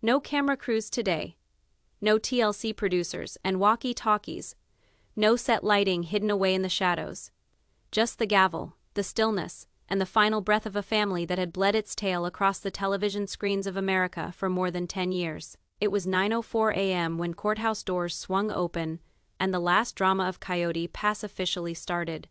No camera crews today. No TLC producers and walkie-talkies. No set lighting hidden away in the shadows. Just the gavel, the stillness, and the final breath of a family that had bled its tale across the television screens of America for more than 10 years. It was 9:04 a.m. when courthouse doors swung open and the last drama of Coyote Pass officially started.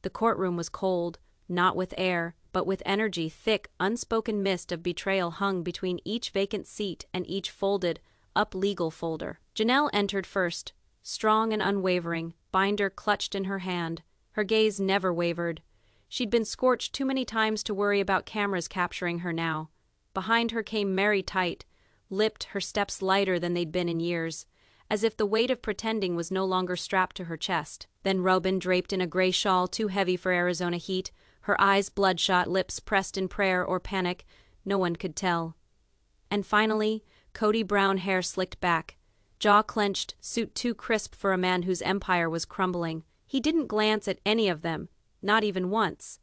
The courtroom was cold, not with air, but with energy. Thick, unspoken mist of betrayal hung between each vacant seat and each folded up legal folder. Janelle entered first, strong and unwavering, binder clutched in her hand. Her gaze never wavered. She'd been scorched too many times to worry about cameras capturing her now. Behind her came Meri, tight lipped, her steps lighter than they'd been in years, as if the weight of pretending was no longer strapped to her chest. Then Robyn, draped in a gray shawl too heavy for Arizona heat, her eyes bloodshot, lips pressed in prayer or panic, no one could tell. And finally, Cody Brown, hair slicked back, jaw clenched, suit too crisp for a man whose empire was crumbling. He didn't glance at any of them, not even once.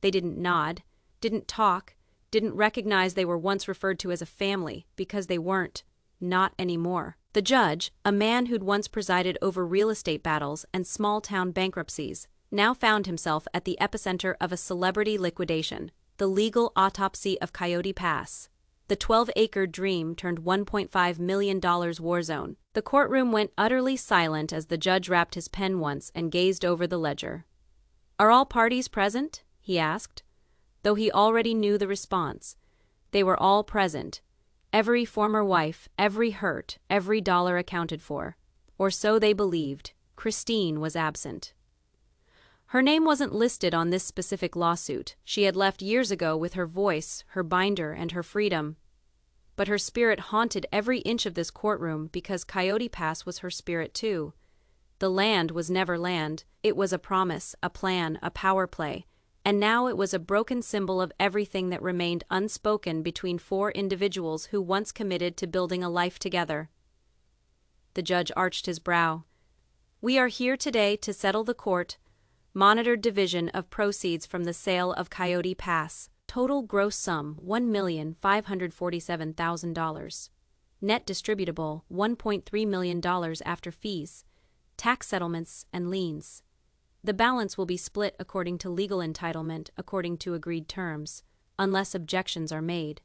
They didn't nod, didn't talk, didn't recognize they were once referred to as a family, because they weren't. Not anymore. The judge, a man who'd once presided over real estate battles and small-town bankruptcies, now found himself at the epicenter of a celebrity liquidation, the legal autopsy of Coyote Pass. The 12-acre dream turned $1.5 million war zone. The courtroom went utterly silent as the judge wrapped his pen once and gazed over the ledger. "Are all parties present?" he asked. Though he already knew the response. They were all present. Every former wife, every hurt, every dollar accounted for. Or so they believed. Christine was absent. Her name wasn't listed on this specific lawsuit. She had left years ago with her voice, her binder, and her freedom. But her spirit haunted every inch of this courtroom because Coyote Pass was her spirit too. The land was never land. It was a promise, a plan, a power play. And now it was a broken symbol of everything that remained unspoken between four individuals who once committed to building a life together. The judge arched his brow. "We are here today to settle the court-monitored division of proceeds from the sale of Coyote Pass. Total gross sum $1,547,000. Net distributable $1.3 million after fees, tax settlements, and liens. The balance will be split according to legal entitlement, according to agreed terms, unless objections are made."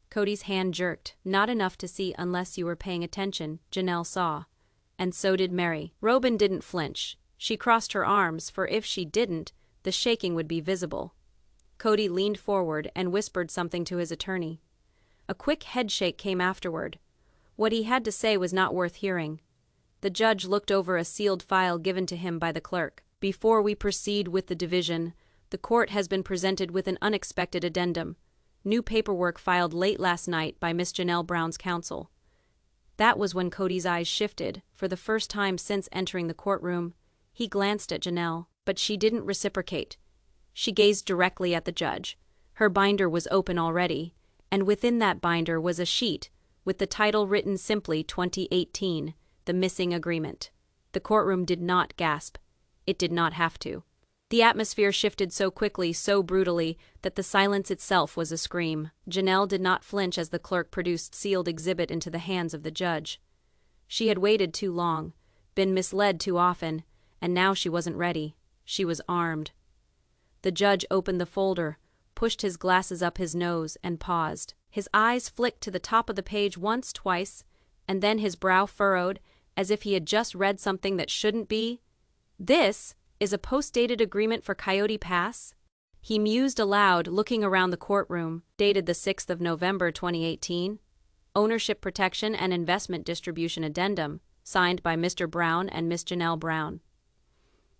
Cody's hand jerked. Not enough to see unless you were paying attention, Janelle saw. And so did Meri. Robyn didn't flinch. She crossed her arms, for if she didn't, the shaking would be visible. Cody leaned forward and whispered something to his attorney. A quick headshake came afterward. What he had to say was not worth hearing. The judge looked over a sealed file given to him by the clerk. "Before we proceed with the division, the court has been presented with an unexpected addendum. New paperwork filed late last night by Miss Janelle Brown's counsel." That was when Cody's eyes shifted. For the first time since entering the courtroom, he glanced at Janelle, but she didn't reciprocate. She gazed directly at the judge. Her binder was open already, and within that binder was a sheet with the title written simply 2018, the missing agreement. The courtroom did not gasp. It did not have to. The atmosphere shifted so quickly, so brutally, that the silence itself was a scream. Janelle did not flinch as the clerk produced sealed exhibit into the hands of the judge. She had waited too long, been misled too often, and now she wasn't ready. She was armed. The judge opened the folder, pushed his glasses up his nose, and paused. His eyes flicked to the top of the page once, twice, and then his brow furrowed, as if he had just read something that shouldn't be. "This is a post-dated agreement for Coyote Pass?" He mused aloud, looking around the courtroom. Dated the 6th of November 2018. Ownership Protection and Investment Distribution Addendum, signed by Mr. Brown and Miss Janelle Brown.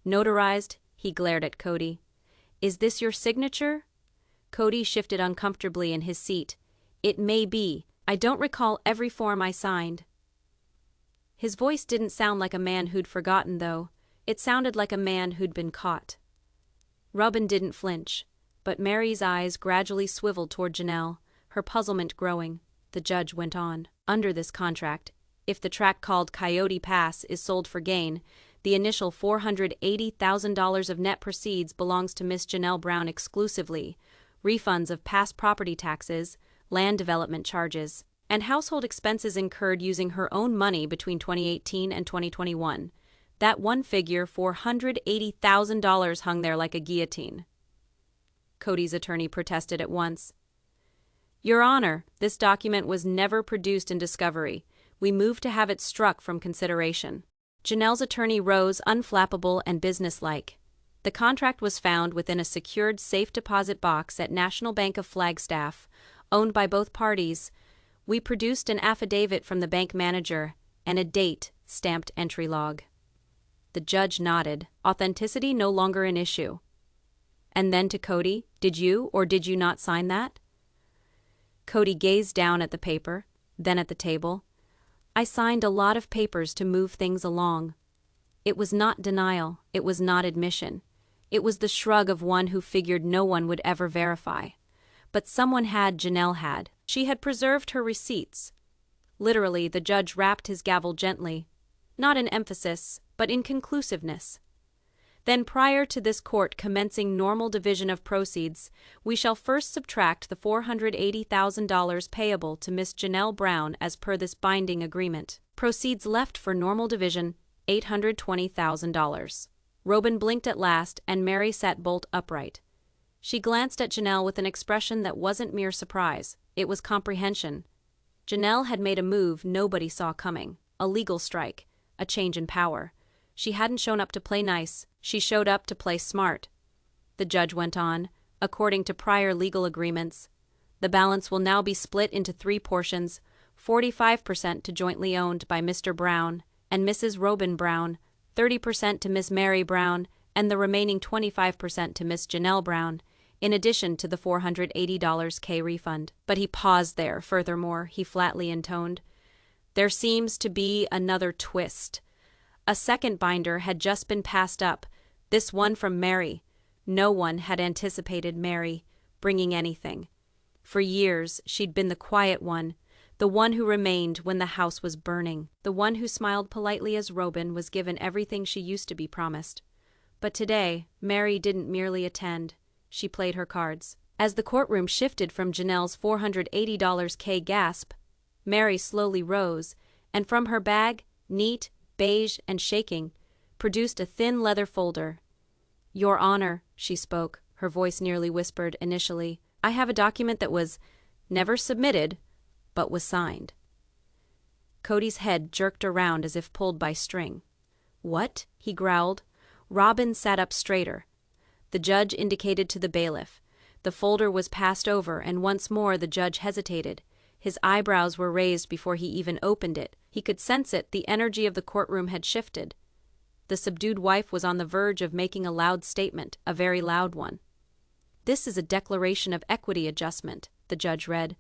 Notarized, he glared at Cody. "Is this your signature?" Cody shifted uncomfortably in his seat. "It may be. I don't recall every form I signed." His voice didn't sound like a man who'd forgotten, though. It sounded like a man who'd been caught. Robyn didn't flinch, but Meri's eyes gradually swiveled toward Janelle, her puzzlement growing. The judge went on. "Under this contract, if the tract called Coyote Pass is sold for gain, the initial $480,000 of net proceeds belongs to Miss Janelle Brown exclusively, refunds of past property taxes, land development charges, and household expenses incurred using her own money between 2018 and 2021. That one figure, $480,000, hung there like a guillotine. Cody's attorney protested at once. Your Honor, this document was never produced in discovery. We move to have it struck from consideration. Janelle's attorney rose, unflappable and businesslike. The contract was found within a secured safe deposit box at National Bank of Flagstaff, owned by both parties. We produced an affidavit from the bank manager and a date-stamped entry log. The judge nodded, authenticity no longer an issue. And then to Cody, did you or did you not sign that? Cody gazed down at the paper, then at the table. I signed a lot of papers to move things along. It was not denial, it was not admission. It was the shrug of one who figured no one would ever verify. But someone had, Janelle had. She had preserved her receipts. Literally, the judge rapped his gavel gently, not in emphasis, but in conclusiveness. Then, prior to this court commencing normal division of proceeds, we shall first subtract the $480,000 payable to Miss Janelle Brown as per this binding agreement. Proceeds left for normal division, $820,000. Robyn blinked at last, and Meri sat bolt upright. She glanced at Janelle with an expression that wasn't mere surprise, it was comprehension. Janelle had made a move nobody saw coming, a legal strike, a change in power. She hadn't shown up to play nice, she showed up to play smart. The judge went on, according to prior legal agreements, the balance will now be split into 3 portions, 45% to jointly owned by Mr. Brown and Mrs. Robyn Brown, 30% to Miss Meri Brown, and the remaining 25% to Miss Janelle Brown, in addition to the $480K refund. But he paused there. Furthermore, he flatly intoned, there seems to be another twist. A second binder had just been passed up, this one from Meri. No one had anticipated Meri bringing anything. For years, she'd been the quiet one, the one who remained when the house was burning, the one who smiled politely as Robyn was given everything she used to be promised. But today, Meri didn't merely attend, she played her cards. As the courtroom shifted from Janelle's $480K gasp, Meri slowly rose, and from her bag, neat, beige, and shaking, produced a thin leather folder. Your Honor, she spoke, her voice nearly whispered initially, I have a document that was never submitted, but was signed. Cody's head jerked around as if pulled by string. What? He growled. Robyn sat up straighter. The judge indicated to the bailiff. The folder was passed over, and once more the judge hesitated. His eyebrows were raised before he even opened it. He could sense it, the energy of the courtroom had shifted. The subdued wife was on the verge of making a loud statement, a very loud one. This is a declaration of equity adjustment, the judge read,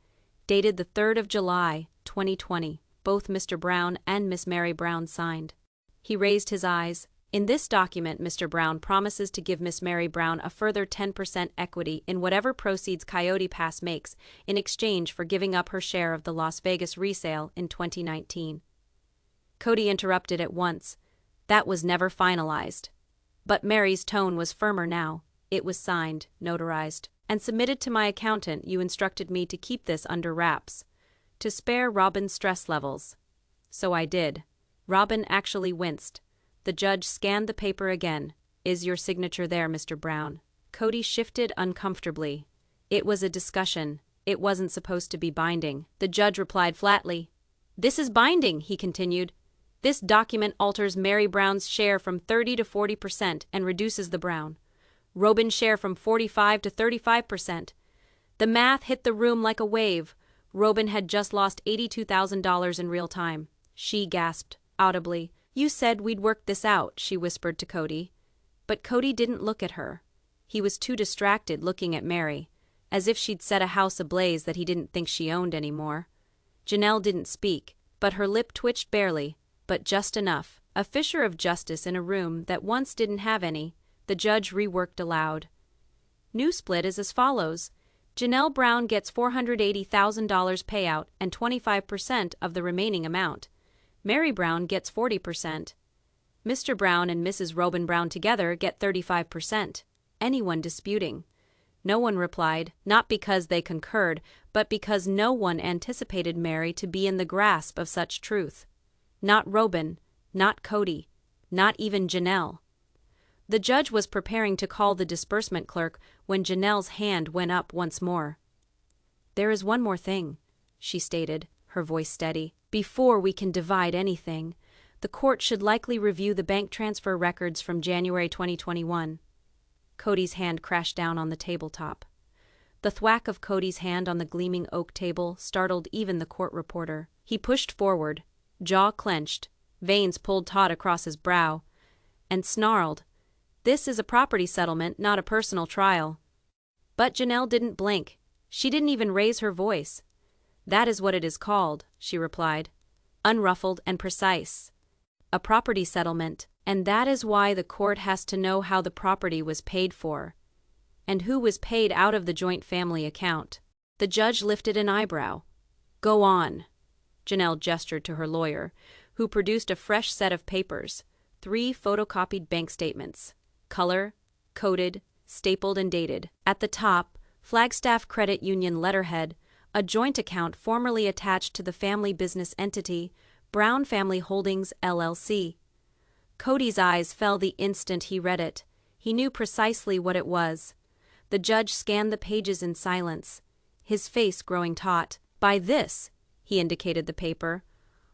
dated the 3rd of July, 2020. Both Mr. Brown and Miss Meri Brown signed. He raised his eyes. In this document, Mr. Brown promises to give Miss Meri Brown a further 10% equity in whatever proceeds Coyote Pass makes in exchange for giving up her share of the Las Vegas resale in 2019. Cody interrupted at once. That was never finalized. But Meri's tone was firmer now. It was signed, notarized, and submitted to my accountant. You instructed me to keep this under wraps, to spare Robyn's stress levels. So I did. Robyn actually winced. The judge scanned the paper again. Is your signature there, Mr. Brown? Cody shifted uncomfortably. It was a discussion. It wasn't supposed to be binding. The judge replied flatly. This is binding, he continued. This document alters Meri Brown's share from 30 to 40% and reduces the Brown. Robyn's share from 45 to 35%. The math hit the room like a wave. Robyn had just lost $82,000 in real time. She gasped audibly. You said we'd work this out, she whispered to Cody. But Cody didn't look at her. He was too distracted looking at Meri, as if she'd set a house ablaze that he didn't think she owned anymore. Janelle didn't speak, but her lip twitched barely, but just enough. A fissure of justice in a room that once didn't have any. The judge reworked aloud. New split is as follows. Janelle Brown gets $480,000 payout and 25% of the remaining amount. Meri Brown gets 40%. Mr. Brown and Mrs. Robyn Brown together get 35%. Anyone disputing? No one replied, not because they concurred, but because no one anticipated Meri to be in the grasp of such truth. Not Robyn, not Cody, not even Janelle. The judge was preparing to call the disbursement clerk when Janelle's hand went up once more. "There is one more thing," she stated, her voice steady. "Before we can divide anything, the court should likely review the bank transfer records from January 2021. Cody's hand crashed down on the tabletop. The thwack of Cody's hand on the gleaming oak table startled even the court reporter. He pushed forward, jaw clenched, veins pulled taut across his brow, and snarled, "This is a property settlement, not a personal trial." But Janelle didn't blink. She didn't even raise her voice. "That is what it is called," she replied, unruffled and precise. "A property settlement, and that is why the court has to know how the property was paid for, and who was paid out of the joint family account." The judge lifted an eyebrow. "Go on." Janelle gestured to her lawyer, who produced a fresh set of papers, 3 photocopied bank statements, color, coded, stapled and dated. At the top, Flagstaff Credit Union letterhead, a joint account formerly attached to the family business entity, Brown Family Holdings, LLC. Cody's eyes fell the instant he read it. He knew precisely what it was. The judge scanned the pages in silence, his face growing taut. "By this," he indicated the paper,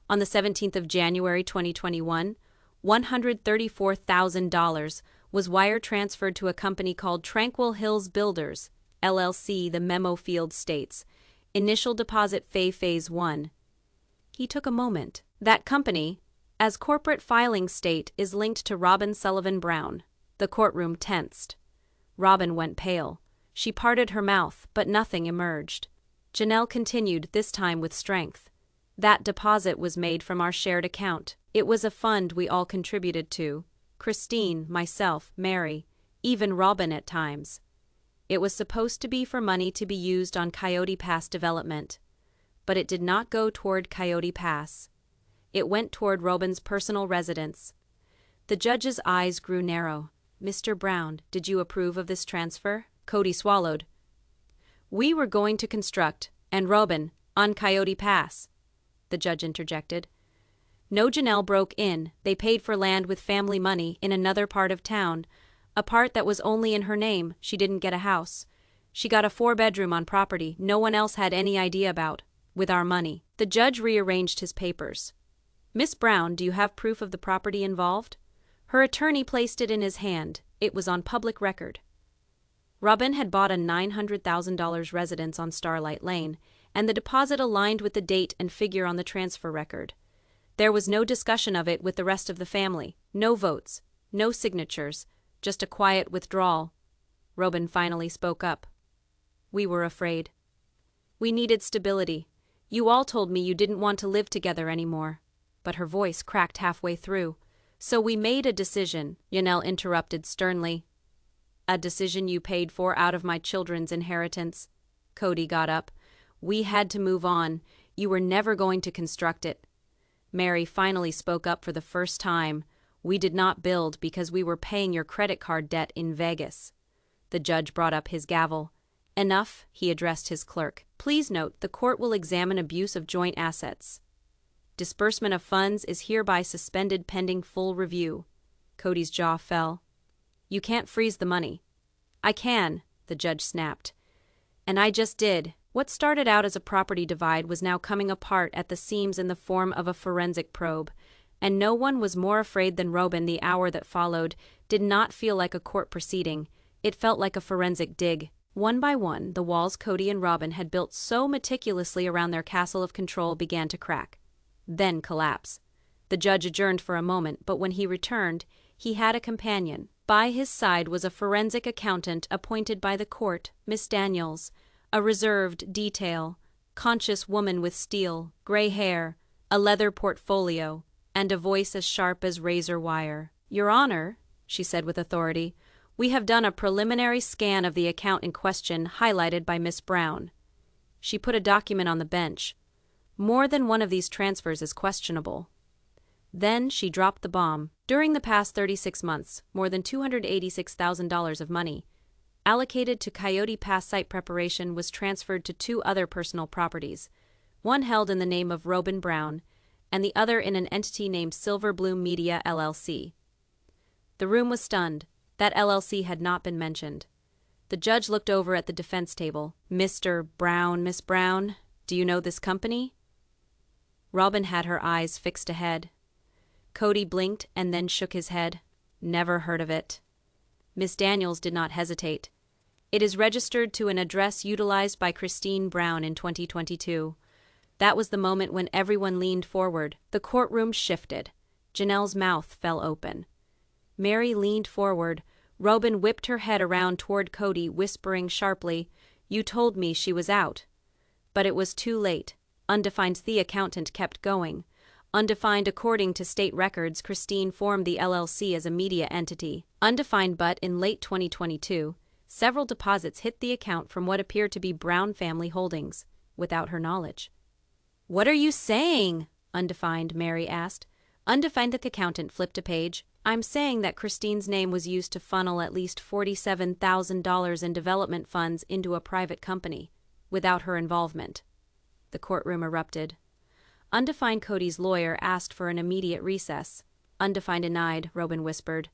"on the 17th of January 2021, $134,000 was wire transferred to a company called Tranquil Hills Builders, LLC. The memo field states, initial deposit phase 1. He took a moment. "That company, as corporate filing state, is linked to Robyn Sullivan Brown." The courtroom tensed. Robyn went pale. She parted her mouth, but nothing emerged. Janelle continued, this time with strength. "That deposit was made from our shared account. It was a fund we all contributed to. Christine, myself, Meri, even Robyn at times. It was supposed to be for money to be used on Coyote Pass development. But it did not go toward Coyote Pass. It went toward Robyn's personal residence." The judge's eyes grew narrow. "Mr. Brown, did you approve of this transfer?" Cody swallowed. "We were going to construct, and Robyn, on Coyote Pass," the judge interjected. "No," Janelle broke in. "They paid for land with family money in another part of town, a part that was only in her name. She didn't get a house. She got a 4-bedroom on property no one else had any idea about, with our money." The judge rearranged his papers. "Miss Brown, do you have proof of the property involved?" Her attorney placed it in his hand. It was on public record. Robyn had bought a $900,000 residence on Starlight Lane, and the deposit aligned with the date and figure on the transfer record. There was no discussion of it with the rest of the family, no votes, no signatures, just a quiet withdrawal. Robyn finally spoke up. "We were afraid. We needed stability. You all told me you didn't want to live together anymore." But her voice cracked halfway through. "So we made a decision," Janelle interrupted sternly. "A decision you paid for out of my children's inheritance." Cody got up. "We had to move on. You were never going to construct it." Meri finally spoke up for the first time. "We did not build because we were paying your credit card debt in Vegas." The judge brought up his gavel. "Enough," he addressed his clerk. "Please note, the court will examine abuse of joint assets. Disbursement of funds is hereby suspended pending full review." Cody's jaw fell. "You can't freeze the money." "I can," the judge snapped. "And I just did." What started out as a property divide was now coming apart at the seams in the form of a forensic probe, and no one was more afraid than Robyn. The hour that followed did not feel like a court proceeding. It felt like a forensic dig. One by one, the walls Cody and Robyn had built so meticulously around their castle of control began to crack, then collapse. The judge adjourned for a moment, but when he returned, he had a companion. By his side was a forensic accountant appointed by the court, Miss Daniels, a reserved, conscious woman with steel, gray hair, a leather portfolio, and a voice as sharp as razor wire. "Your Honor," she said with authority, "we have done a preliminary scan of the account in question, highlighted by Miss Brown." She put a document on the bench. "More than one of these transfers is questionable." Then she dropped the bomb. "During the past 36 months, more than $286,000 of money, allocated to Coyote Pass site preparation, was transferred to two other personal properties, one held in the name of Robyn Brown, and the other in an entity named Silver Bloom Media LLC. The room was stunned. That LLC had not been mentioned. The judge looked over at the defense table. "Mr. Brown, Miss Brown, do you know this company?" Robyn had her eyes fixed ahead. Cody blinked and then shook his head. "Never heard of it." Miss Daniels did not hesitate. "It is registered to an address utilized by Christine Brown in 2022. That was the moment when everyone leaned forward. The courtroom shifted. Janelle's mouth fell open. Meri leaned forward. Robyn whipped her head around toward Cody, whispering sharply, "You told me she was out." But it was too late. Undefined. The accountant kept going. Undefined. According to state records, Christine formed the LLC as a media entity. Undefined. But in late 2022, several deposits hit the account from what appeared to be Brown family holdings, without her knowledge. "What are you saying?" Undefined. Meri asked. Undefined. The accountant flipped a page. "I'm saying that Christine's name was used to funnel at least $47,000 in development funds into a private company, without her involvement." The courtroom erupted. Undefined. Cody's lawyer asked for an immediate recess. Undefined. Denied, Robyn whispered.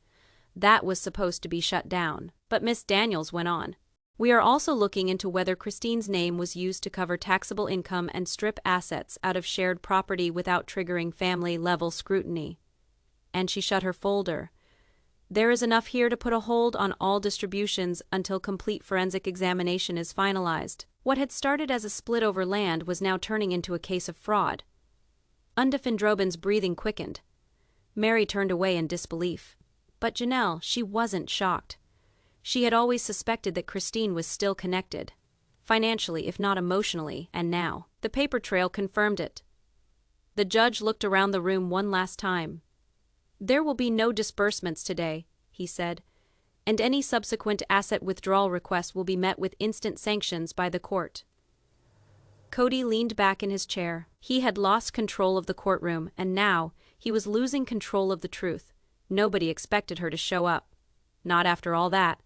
That was supposed to be shut down, but Miss Daniels went on. "We are also looking into whether Christine's name was used to cover taxable income and strip assets out of shared property without triggering family-level scrutiny." And she shut her folder. "There is enough here to put a hold on all distributions until complete forensic examination is finalized." What had started as a split over land was now turning into a case of fraud. Undefined. Robyn's breathing quickened. Meri turned away in disbelief. But Janelle, she wasn't shocked. She had always suspected that Christine was still connected, financially if not emotionally, and now the paper trail confirmed it. The judge looked around the room one last time. "There will be no disbursements today," he said, "and any subsequent asset withdrawal request will be met with instant sanctions by the court." Cody leaned back in his chair. He had lost control of the courtroom, and now he was losing control of the truth. Nobody expected her to show up. Not after all that.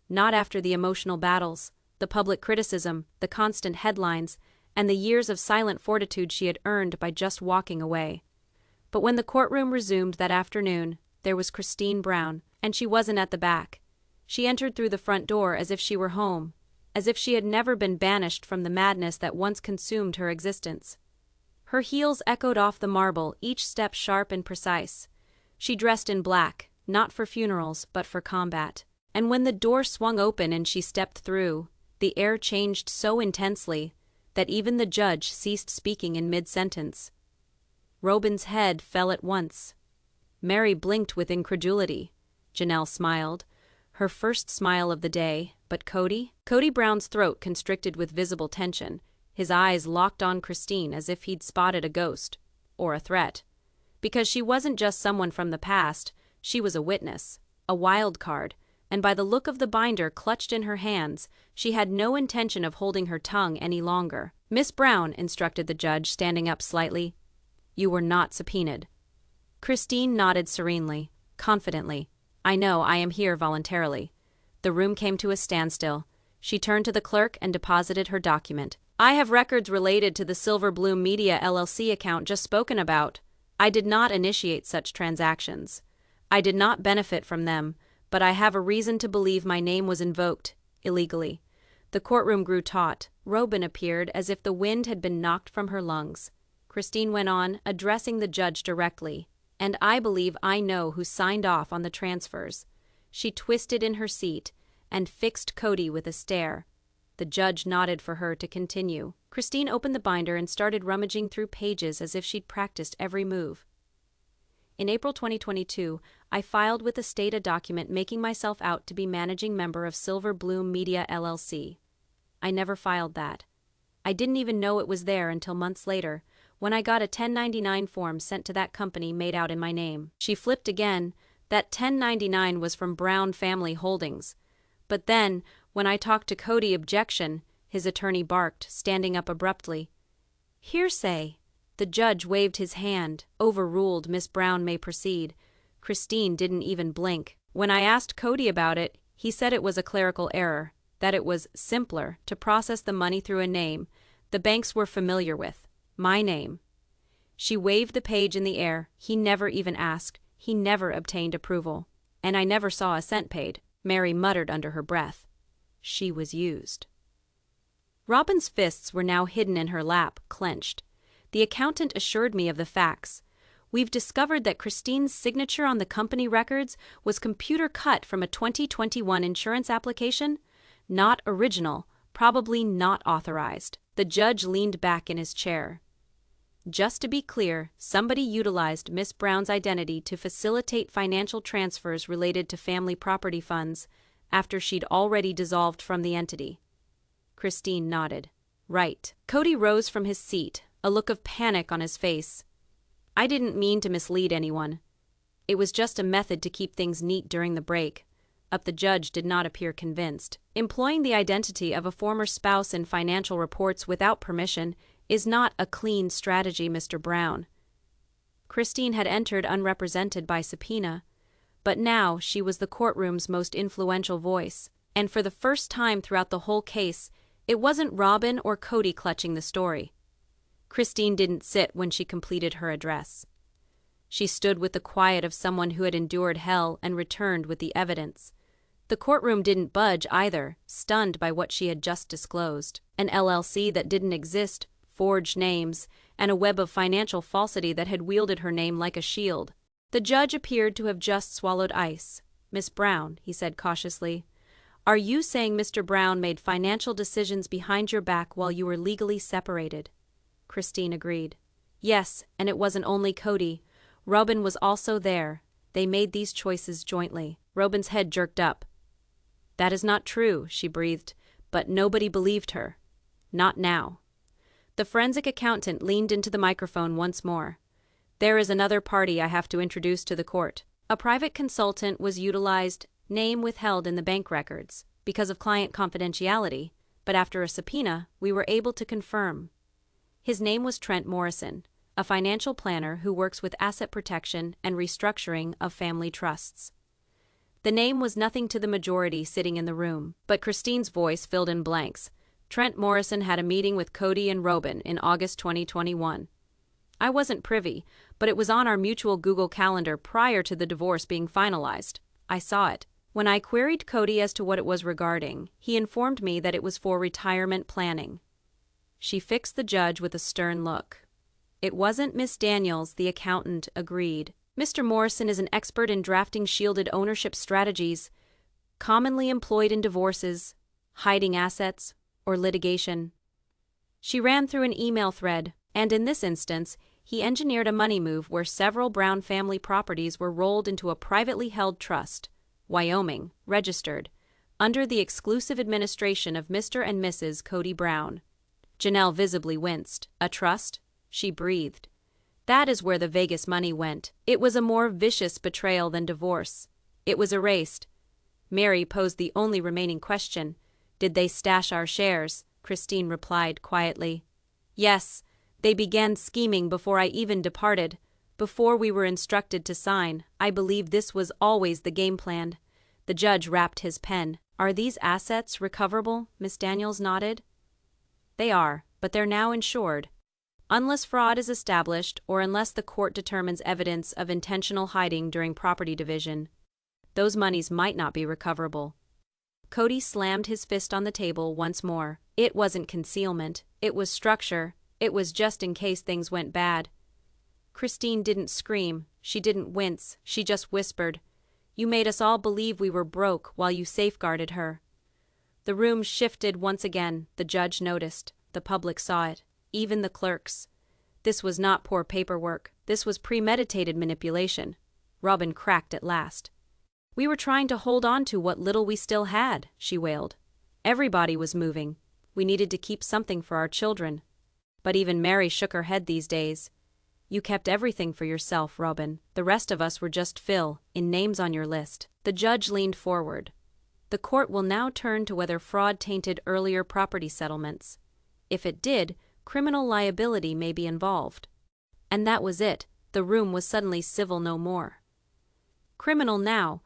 Not after the emotional battles, the public criticism, the constant headlines, and the years of silent fortitude she had earned by just walking away. But when the courtroom resumed that afternoon, there was Christine Brown, and she wasn't at the back. She entered through the front door as if she were home, as if she had never been banished from the madness that once consumed her existence. Her heels echoed off the marble, each step sharp and precise. She dressed in black, not for funerals, but for combat. And when the door swung open and she stepped through, the air changed so intensely that even the judge ceased speaking in mid-sentence. Robyn's head fell at once. Meri blinked with incredulity. Janelle smiled, her first smile of the day, but Cody? Cody Brown's throat constricted with visible tension, his eyes locked on Christine as if he'd spotted a ghost, or a threat. Because she wasn't just someone from the past, she was a witness, a wild card, and by the look of the binder clutched in her hands, she had no intention of holding her tongue any longer. "Miss Brown," instructed the judge, standing up slightly, "you were not subpoenaed." Christine nodded serenely, confidently. "I know, I am here voluntarily." The room came to a standstill. She turned to the clerk and deposited her document. "I have records related to the Silver Bloom Media LLC account just spoken about. I did not initiate such transactions. I did not benefit from them, but I have a reason to believe my name was invoked, illegally." The courtroom grew taut. Robyn appeared as if the wind had been knocked from her lungs. Christine went on, addressing the judge directly. "And I believe I know who signed off on the transfers." She twisted in her seat and fixed Cody with a stare. The judge nodded for her to continue. Christine opened the binder and started rummaging through pages as if she'd practiced every move. "In April 2022, I filed with the state a document making myself out to be managing member of Silver Bloom Media LLC. I never filed that. I didn't even know it was there until months later, when I got a 1099 form sent to that company made out in my name." She flipped again. That 1099 was from Brown Family Holdings. But then, when I talked to Cody, objection, his attorney barked, standing up abruptly. "Hearsay." The judge waved his hand. "Overruled, Miss Brown may proceed." Christine didn't even blink. "When I asked Cody about it, he said it was a clerical error. that it was simpler to process the money through a name the banks were familiar with. My name. She waved the page in the air. He never even asked. He never obtained approval. And I never saw a cent paid, Meri muttered under her breath. She was used. Robyn's fists were now hidden in her lap, clenched. The accountant assured me of the facts. We've discovered that Christine's signature on the company records was computer cut from a 2021 insurance application. Not original, probably not authorized. The judge leaned back in his chair. Just to be clear, somebody utilized Miss Brown's identity to facilitate financial transfers related to family property funds after she'd already dissolved from the entity. Christine nodded. Right. Cody rose from his seat, a look of panic on his face. I didn't mean to mislead anyone. It was just a method to keep things neat during the break. The judge did not appear convinced. Employing the identity of a former spouse in financial reports without permission is not a clean strategy, Mr. Brown. Christine had entered unrepresented by subpoena, but now she was the courtroom's most influential voice, and for the first time throughout the whole case, it wasn't Robyn or Cody clutching the story. Christine didn't sit when she completed her address. She stood with the quiet of someone who had endured hell and returned with the evidence. The courtroom didn't budge either, stunned by what she had just disclosed. An LLC that didn't exist, forged names, and a web of financial falsity that had wielded her name like a shield. The judge appeared to have just swallowed ice. Miss Brown, he said cautiously, are you saying Mr. Brown made financial decisions behind your back while you were legally separated? Christine agreed. Yes, and it wasn't only Cody. Robyn was also there. They made these choices jointly. Robyn's head jerked up. That is not true, she breathed, but nobody believed her. Not now. The forensic accountant leaned into the microphone once more. There is another party I have to introduce to the court. A private consultant was utilized, name withheld in the bank records, because of client confidentiality, but after a subpoena, we were able to confirm. His name was Trent Morrison, a financial planner who works with asset protection and restructuring of family trusts. The name was nothing to the majority sitting in the room, but Christine's voice filled in blanks. Trent Morrison had a meeting with Cody and Robyn in August 2021. I wasn't privy, but it was on our mutual Google Calendar prior to the divorce being finalized. I saw it. When I queried Cody as to what it was regarding, he informed me that it was for retirement planning. She fixed the judge with a stern look. It wasn't Miss Daniels, the accountant agreed. Mr. Morrison is an expert in drafting shielded ownership strategies, commonly employed in divorces, hiding assets, or litigation. She ran through an email thread, and in this instance, he engineered a money move where several Brown family properties were rolled into a privately held trust, Wyoming, registered, under the exclusive administration of Mr. and Mrs. Kody Brown. Janelle visibly winced. A trust? She breathed. That is where the Vegas money went. It was a more vicious betrayal than divorce. It was erased. Meri posed the only remaining question. Did they stash our shares? Christine replied quietly. Yes, they began scheming before I even departed. Before we were instructed to sign, I believe this was always the game plan. The judge rapped his pen. Are these assets recoverable? Miss Daniels nodded. They are, but they're now insured. Unless fraud is established or unless the court determines evidence of intentional hiding during property division, those monies might not be recoverable. Cody slammed his fist on the table once more. It wasn't concealment. It was structure. It was just in case things went bad. Christine didn't scream. She didn't wince. She just whispered, "You made us all believe we were broke while you safeguarded her." The room shifted once again. The judge noticed. The public saw it. Even the clerks. This was not poor paperwork. This was premeditated manipulation. Robyn cracked at last. We were trying to hold on to what little we still had, she wailed. Everybody was moving. We needed to keep something for our children. But even Meri shook her head these days. You kept everything for yourself, Robyn. The rest of us were just fill in names on your list. The judge leaned forward. The court will now turn to whether fraud tainted earlier property settlements. If it did, criminal liability may be involved. And that was it. The room was suddenly civil no more. Criminal now.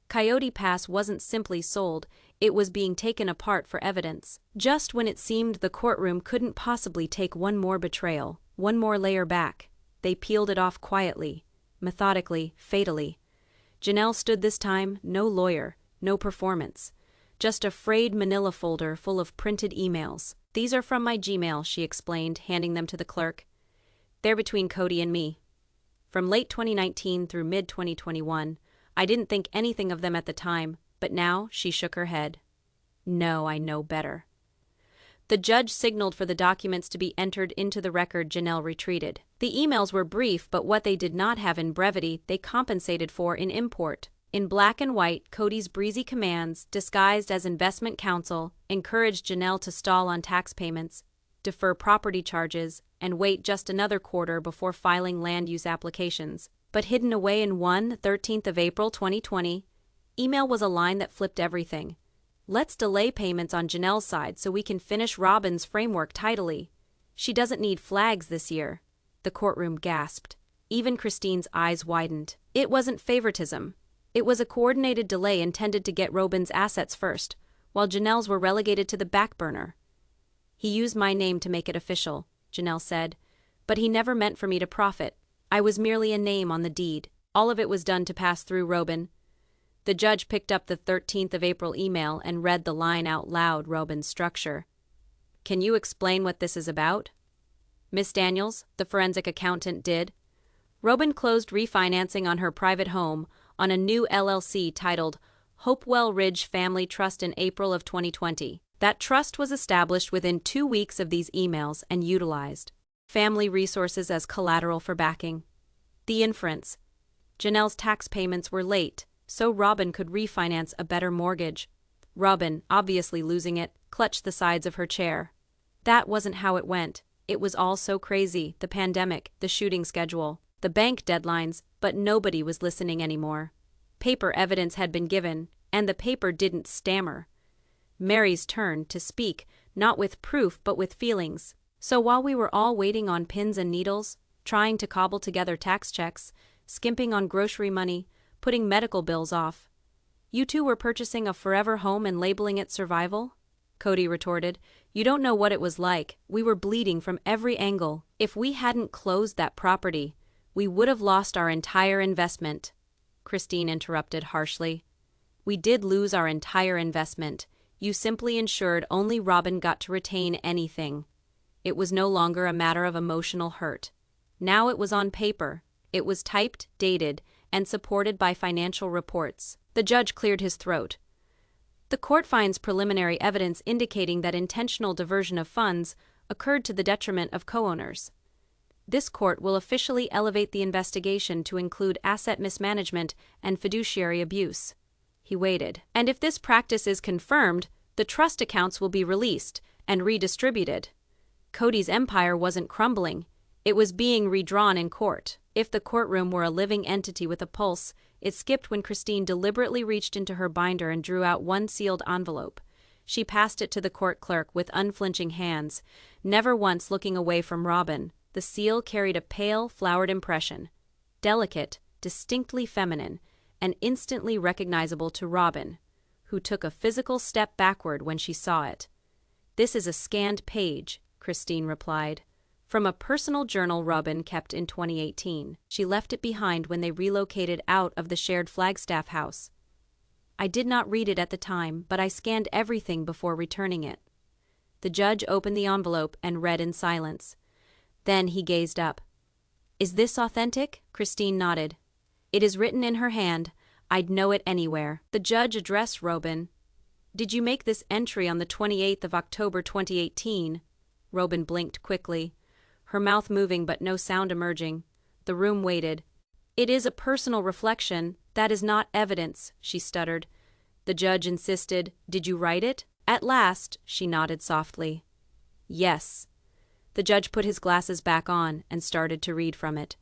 Coyote Pass wasn't simply sold, it was being taken apart for evidence. Just when it seemed the courtroom couldn't possibly take one more betrayal, one more layer back, they peeled it off quietly, methodically, fatally. Janelle stood this time, no lawyer, no performance. Just a frayed manila folder full of printed emails. "These are from my Gmail," she explained, handing them to the clerk. "They're between Cody and me. From late 2019 through mid-2021, I didn't think anything of them at the time, but now," she shook her head. "No, I know better." The judge signaled for the documents to be entered into the record. Janelle retreated. The emails were brief, but what they did not have in brevity, they compensated for in import. In black and white, Cody's breezy commands, disguised as investment counsel, encouraged Janelle to stall on tax payments, defer property charges, and wait just another quarter before filing land use applications. But hidden away in one, 13th of April 2020, email was a line that flipped everything. "Let's delay payments on Janelle's side so we can finish Robyn's framework tidily. She doesn't need flags this year." The courtroom gasped. Even Christine's eyes widened. It wasn't favoritism. It was a coordinated delay intended to get Robyn's assets first, while Janelle's were relegated to the back burner. "He used my name to make it official," Janelle said, "but he never meant for me to profit. I was merely a name on the deed. All of it was done to pass through Robyn." The judge picked up the 13th of April email and read the line out loud. Robyn's structure. "Can you explain what this is about?" Miss Daniels, the forensic accountant, did. Robyn closed refinancing on her private home on a new LLC titled Hopewell Ridge Family Trust in April of 2020. That trust was established within 2 weeks of these emails and utilized family resources as collateral for backing. The inference: Janelle's tax payments were late, so Robyn could refinance a better mortgage. Robyn, obviously losing it, clutched the sides of her chair. That wasn't how it went. It was all so crazy: the pandemic, the shooting schedule, the bank deadlines, but nobody was listening anymore. Paper evidence had been given, and the paper didn't stammer. Meri's turn to speak, not with proof but with feelings. "So while we were all waiting on pins and needles, trying to cobble together tax checks, skimping on grocery money, putting medical bills off, you two were purchasing a forever home and labeling it survival?" Cody retorted. "You don't know what it was like. We were bleeding from every angle. If we hadn't closed that property, we would have lost our entire investment." Christine interrupted harshly. "We did lose our entire investment. You simply ensured only Robyn got to retain anything. It was no longer a matter of emotional hurt. Now it was on paper. It was typed, dated, and supported by financial reports." The judge cleared his throat. "The court finds preliminary evidence indicating that intentional diversion of funds occurred to the detriment of co-owners. This court will officially elevate the investigation to include asset mismanagement and fiduciary abuse." He waited. "And if this practice is confirmed, the trust accounts will be released and redistributed." Cody's empire wasn't crumbling. It was being redrawn in court. If the courtroom were a living entity with a pulse, it skipped when Christine deliberately reached into her binder and drew out one sealed envelope. She passed it to the court clerk with unflinching hands, never once looking away from Robyn. The seal carried a pale, flowered impression. Delicate, distinctly feminine, and instantly recognizable to Robyn, who took a physical step backward when she saw it. "This is a scanned page," Christine replied, "from a personal journal Robyn kept in 2018. She left it behind when they relocated out of the shared Flagstaff house. I did not read it at the time, but I scanned everything before returning it." The judge opened the envelope and read in silence. Then he gazed up. "Is this authentic?" Christine nodded. "It is written in her hand. I'd know it anywhere." The judge addressed Robyn. "Did you make this entry on the 28th of October 2018? Robyn blinked quickly, her mouth moving but no sound emerging. The room waited. "It is a personal reflection. That is not evidence," she stuttered. The judge insisted. "Did you write it?" At last, she nodded softly. "Yes." The judge put his glasses back on and started to read from it.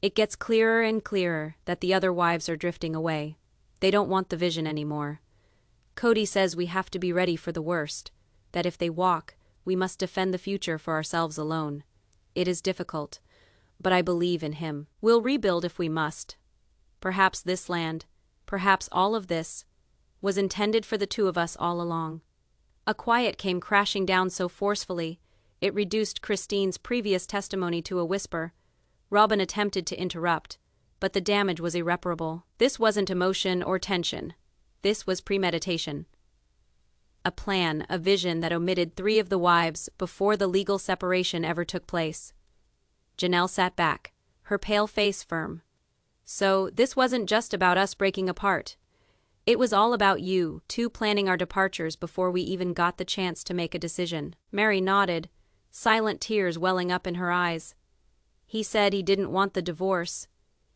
"It gets clearer and clearer that the other wives are drifting away. They don't want the vision anymore. Cody says we have to be ready for the worst, that if they walk, we must defend the future for ourselves alone. It is difficult, but I believe in him. We'll rebuild if we must. Perhaps this land, Perhaps all of this was intended for the two of us all along. A quiet came crashing down so forcefully, it reduced Christine's previous testimony to a whisper. Robyn attempted to interrupt, but the damage was irreparable. This wasn't emotion or tension. This was premeditation. A plan, a vision that omitted 3 of the wives before the legal separation ever took place. Janelle sat back, her pale face firm. So, this wasn't just about us breaking apart. It was all about you, two planning our departures before we even got the chance to make a decision. Meri nodded, silent tears welling up in her eyes. He said he didn't want the divorce.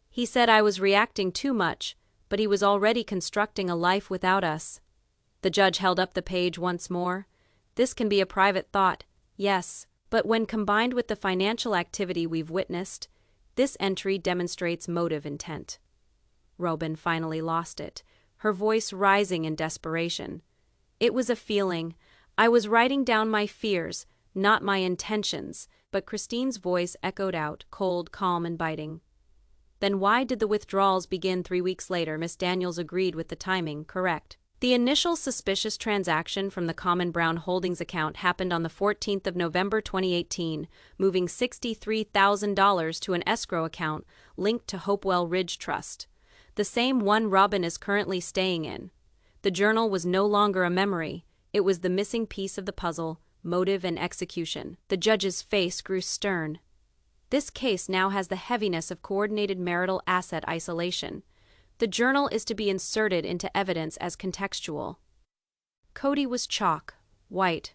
He said I was reacting too much, but he was already constructing a life without us. The judge held up the page once more. This can be a private thought, yes, but when combined with the financial activity we've witnessed, this entry demonstrates motive intent. Robyn finally lost it, her voice rising in desperation. It was a feeling. I was writing down my fears, not my intentions, but Christine's voice echoed out, cold, calm, and biting. Then why did the withdrawals begin 3 weeks later? Miss Daniels agreed with the timing, correct. The initial suspicious transaction from the Common Brown Holdings account happened on the 14th of November 2018, moving $63,000 to an escrow account linked to Hopewell Ridge Trust, the same one Robyn is currently staying in. The journal was no longer a memory, it was the missing piece of the puzzle, motive and execution. The judge's face grew stern. This case now has the heaviness of coordinated marital asset isolation. The journal is to be inserted into evidence as contextual. Cody was chalk, white.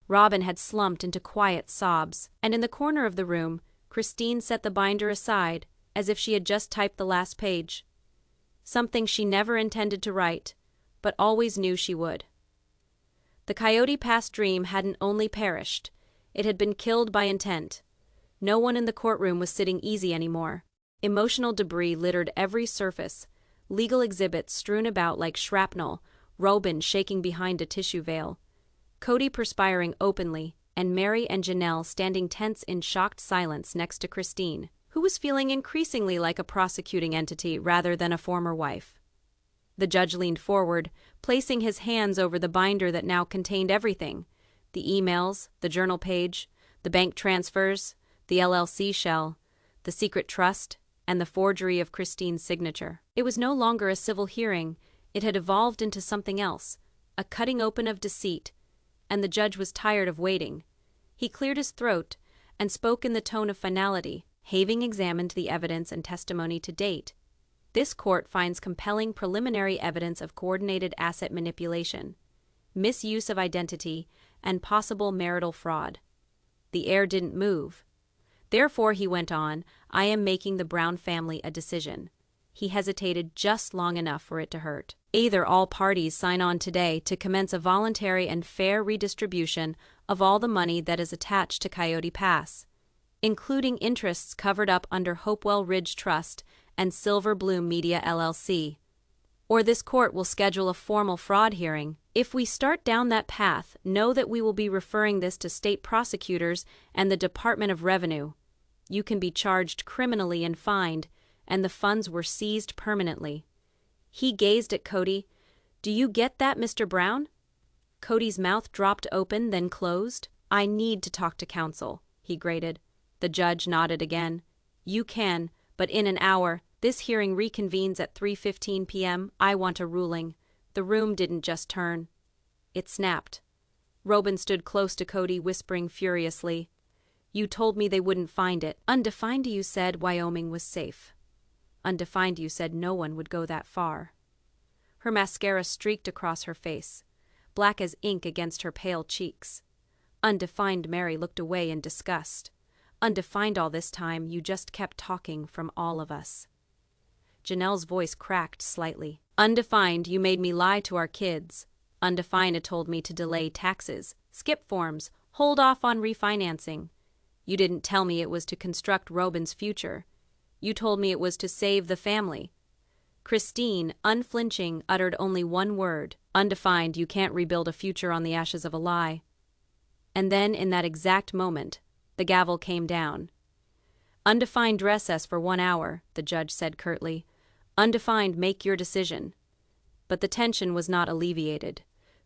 Robyn had slumped into quiet sobs, and in the corner of the room, Christine set the binder aside, as if she had just typed the last page. Something she never intended to write, but always knew she would. The Coyote Pass dream hadn't only perished, it had been killed by intent. No one in the courtroom was sitting easy anymore. Emotional debris littered every surface, legal exhibits strewn about like shrapnel, Robyn shaking behind a tissue veil, Cody perspiring openly, and Meri and Janelle standing tense in shocked silence next to Christine, who was feeling increasingly like a prosecuting entity rather than a former wife. The judge leaned forward, placing his hands over the binder that now contained everything: the emails, the journal page, the bank transfers, the LLC shell, the secret trust, and the forgery of Christine's signature. It was no longer a civil hearing, it had evolved into something else, a cutting open of deceit, and the judge was tired of waiting. He cleared his throat and spoke in the tone of finality, having examined the evidence and testimony to date. This court finds compelling preliminary evidence of coordinated asset manipulation, misuse of identity, and possible marital fraud. The heir didn't move. Therefore, he went on, I am making the Brown family a decision. He hesitated just long enough for it to hurt. Either all parties sign on today to commence a voluntary and fair redistribution of all the money that is attached to Coyote Pass, including interests covered up under Hopewell Ridge Trust and Silver Bloom Media LLC. Or this court will schedule a formal fraud hearing. If we start down that path, know that we will be referring this to state prosecutors and the Department of Revenue. You can be charged criminally and fined, and the funds were seized permanently. He gazed at Cody. Do you get that, Mr. Brown? Cody's mouth dropped open, then closed. I need to talk to counsel, he grated. The judge nodded again. You can, but in an hour. This hearing reconvenes at 3:15 p.m. I want a ruling. The room didn't just turn. It snapped. Robyn stood close to Cody, whispering furiously. You told me they wouldn't find it. Undefined, you said Wyoming was safe. Undefined, you said no one would go that far. Her mascara streaked across her face, black as ink against her pale cheeks. Undefined, Meri looked away in disgust. Undefined, all this time, you just kept talking from all of us. Janelle's voice cracked slightly. Undefined, you made me lie to our kids. Undefined told me to delay taxes, skip forms, hold off on refinancing. You didn't tell me it was to construct Robyn's future. You told me it was to save the family. Christine, unflinching, uttered only one word. Undefined, you can't rebuild a future on the ashes of a lie. And then, in that exact moment, the gavel came down. Undefined, recess for 1 hour, the judge said curtly. Undefined, make your decision. But the tension was not alleviated.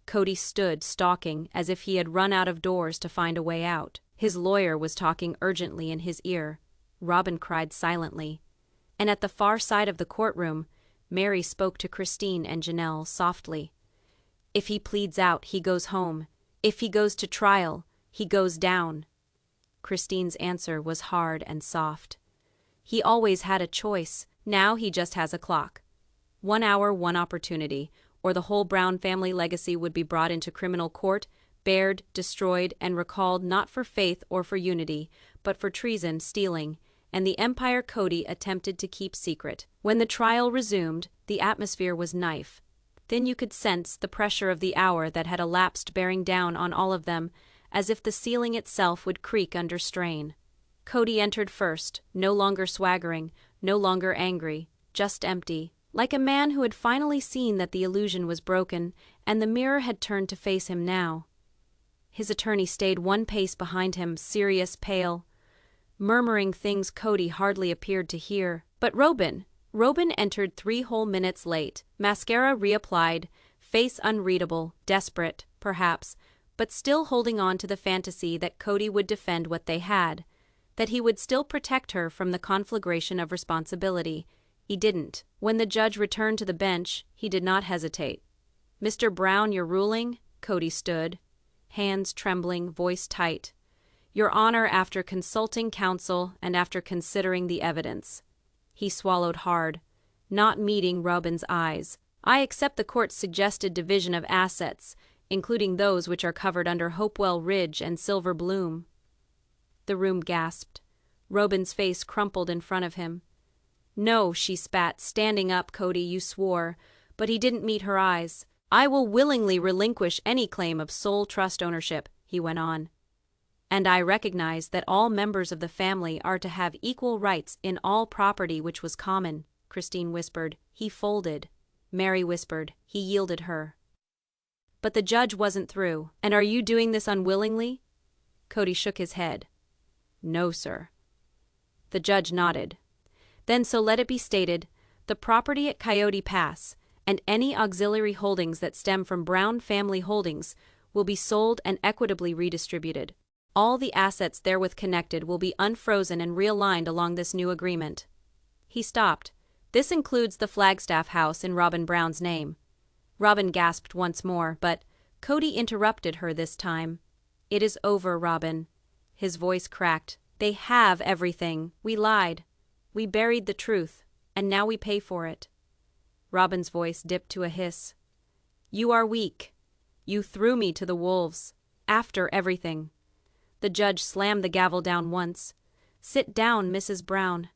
Cody stood, stalking, as if he had run out of doors to find a way out. His lawyer was talking urgently in his ear. Robyn cried silently. And at the far side of the courtroom, Meri spoke to Christine and Janelle softly. If he pleads out, he goes home. If he goes to trial, he goes down. Christine's answer was hard and soft. He always had a choice. Now he just has a clock. 1 hour, 1 opportunity, or the whole Brown family legacy would be brought into criminal court, bared, destroyed, and recalled not for faith or for unity, but for treason, stealing, and the empire Cody attempted to keep secret. When the trial resumed, the atmosphere was knife. Then you could sense the pressure of the hour that had elapsed bearing down on all of them, as if the ceiling itself would creak under strain. Cody entered first, no longer swaggering, no longer angry, just empty, like a man who had finally seen that the illusion was broken, and the mirror had turned to face him now. His attorney stayed 1 pace behind him, serious, pale, murmuring things Cody hardly appeared to hear. But Robyn entered 3 whole minutes late, mascara reapplied, face unreadable, desperate, perhaps, but still holding on to the fantasy that Cody would defend what they had, that he would still protect her from the conflagration of responsibility. He didn't. When the judge returned to the bench, he did not hesitate. "Mr. Brown, your ruling?" Cody stood, hands trembling, voice tight. "Your Honor, after consulting counsel and after considering the evidence." He swallowed hard, not meeting Robyn's eyes. "I accept the court's suggested division of assets, including those which are covered under Hopewell Ridge and Silver Bloom." The room gasped. Robyn's face crumpled in front of him. "No," she spat, "standing up, Cody, you swore." But he didn't meet her eyes. "I will willingly relinquish any claim of sole trust ownership," he went on. "And I recognize that all members of the family are to have equal rights in all property which was common," Christine whispered. He folded. Meri whispered. He yielded her. But the judge wasn't through. "And are you doing this unwillingly?" Cody shook his head. "No, sir." The judge nodded. "Then so let it be stated, the property at Coyote Pass, and any auxiliary holdings that stem from Brown family holdings, will be sold and equitably redistributed. All the assets therewith connected will be unfrozen and realigned along this new agreement." He stopped. "This includes the Flagstaff house in Robyn Brown's name." Robyn gasped once more, but Cody interrupted her this time. "It is over, Robyn." His voice cracked. "They have everything. We lied. We buried the truth, and now we pay for it." Robyn's voice dipped to a hiss. "You are weak. You threw me to the wolves. After everything." The judge slammed the gavel down once. "Sit down, Mrs. Brown."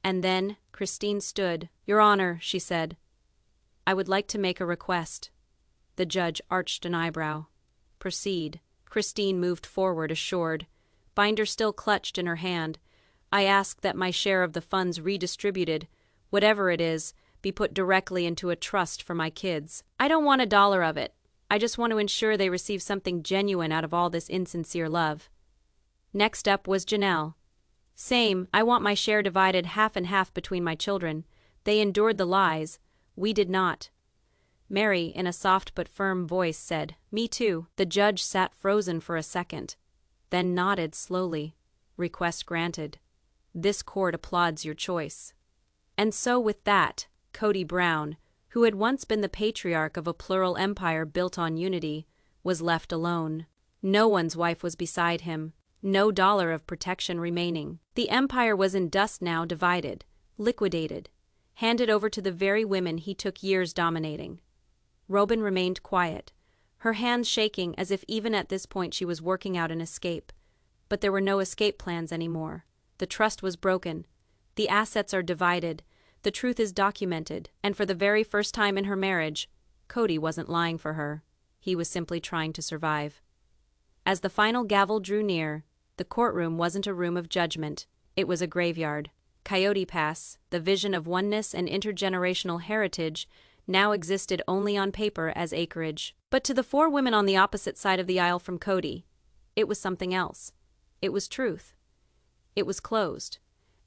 And then Christine stood. "Your Honor," she said, "I would like to make a request." The judge arched an eyebrow. "Proceed." Christine moved forward, assured, binder still clutched in her hand. "I ask that my share of the funds redistributed, whatever it is, be put directly into a trust for my kids. I don't want $1 of it. I just want to ensure they receive something genuine out of all this insincere love." Next up was Janelle. "Same, I want my share divided half and half between my children. They endured the lies. We did not." Meri, in a soft but firm voice, said, "Me too." The judge sat frozen for a second, then nodded slowly. "Request granted. This court applauds your choice." And so with that, Cody Brown, who had once been the patriarch of a plural empire built on unity, was left alone. No one's wife was beside him, no dollar of protection remaining. The empire was in dust now, divided, liquidated, handed over to the very women he took years dominating. Robyn remained quiet, her hands shaking as if even at this point she was working out an escape. But there were no escape plans anymore. The trust was broken. The assets are divided. The truth is documented, and for the very first time in her marriage, Cody wasn't lying for her. He was simply trying to survive. As the final gavel drew near, the courtroom wasn't a room of judgment. It was a graveyard. Coyote Pass, the vision of oneness and intergenerational heritage, now existed only on paper as acreage. But to the 4 women on the opposite side of the aisle from Cody, it was something else. It was truth. It was closed.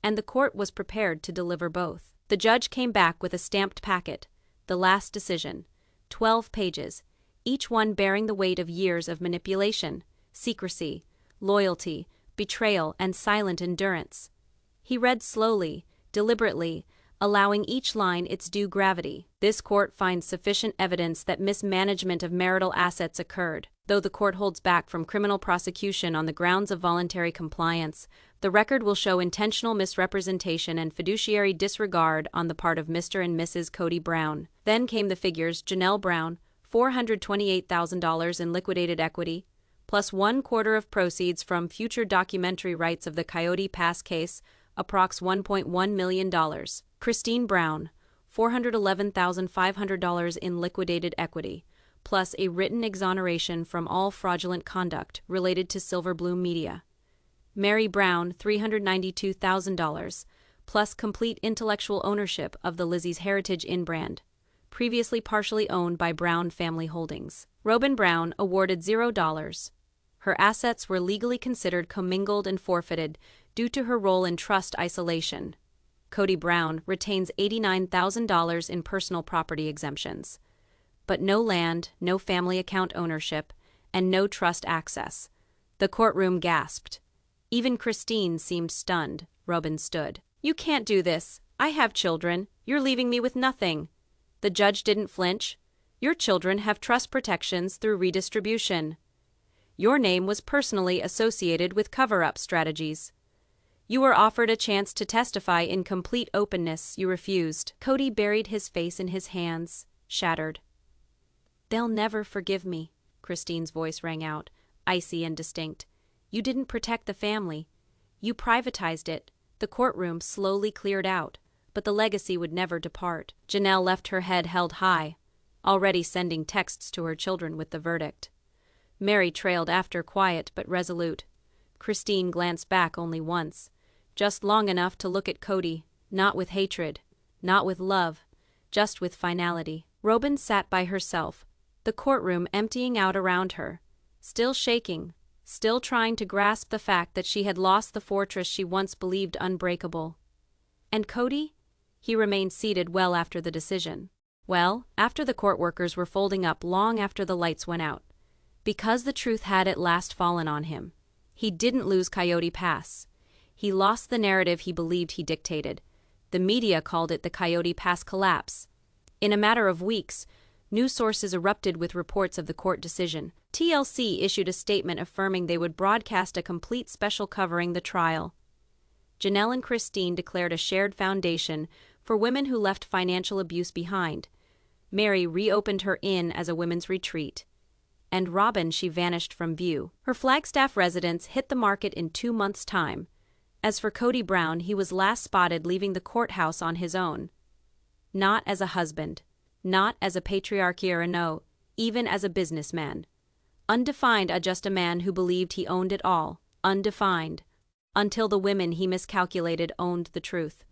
And the court was prepared to deliver both. The judge came back with a stamped packet. The Last Decision. 12 pages, each one bearing the weight of years of manipulation, secrecy, loyalty, betrayal, and silent endurance. He read slowly, deliberately, allowing each line its due gravity. This court finds sufficient evidence that mismanagement of marital assets occurred. Though the court holds back from criminal prosecution on the grounds of voluntary compliance, the record will show intentional misrepresentation and fiduciary disregard on the part of Mr. and Mrs. Kody Brown. Then came the figures: Janelle Brown, $428,000 in liquidated equity, plus 1/4 of proceeds from future documentary rights of the Coyote Pass case, approx $1.1 million. Christine Brown, $411,500 in liquidated equity, plus a written exoneration from all fraudulent conduct related to Silverbloom Media. Meri Brown, $392,000, plus complete intellectual ownership of the Lizzie's Heritage Inn brand, previously partially owned by Brown Family Holdings. Robyn Brown, awarded $0. Her assets were legally considered commingled and forfeited due to her role in trust isolation. Kody Brown retains $89,000 in personal property exemptions, but no land, no family account ownership, and no trust access. The courtroom gasped. Even Christine seemed stunned. Robyn stood. "You can't do this. I have children. You're leaving me with nothing." The judge didn't flinch. "Your children have trust protections through redistribution. Your name was personally associated with cover-up strategies. You were offered a chance to testify in complete openness. You refused." Kody buried his face in his hands, shattered. "They'll never forgive me," Christine's voice rang out, icy and distinct. "You didn't protect the family. You privatized it." The courtroom slowly cleared out, but the legacy would never depart. Janelle left her head held high, already sending texts to her children with the verdict. Meri trailed after, quiet but resolute. Christine glanced back only once, just long enough to look at Kody, not with hatred, not with love, just with finality. Robyn sat by herself, the courtroom emptying out around her, still shaking, still trying to grasp the fact that she had lost the fortress she once believed unbreakable. And Kody? He remained seated well after the decision. Well, after the court workers were folding up long after the lights went out. Because the truth had at last fallen on him. He didn't lose Coyote Pass. He lost the narrative he believed he dictated. The media called it the Coyote Pass collapse. In a matter of weeks, news sources erupted with reports of the court decision. TLC issued a statement affirming they would broadcast a complete special covering the trial. Janelle and Christine declared a shared foundation for women who left financial abuse behind. Meri reopened her inn as a women's retreat. And Robyn, she vanished from view. Her Flagstaff residence hit the market in 2 months' time. As for Kody Brown, he was last spotted leaving the courthouse on his own. Not as a husband, not as a patriarch, no, even as a businessman. Undefined, just a man who believed he owned it all, undefined, until the women he miscalculated owned the truth.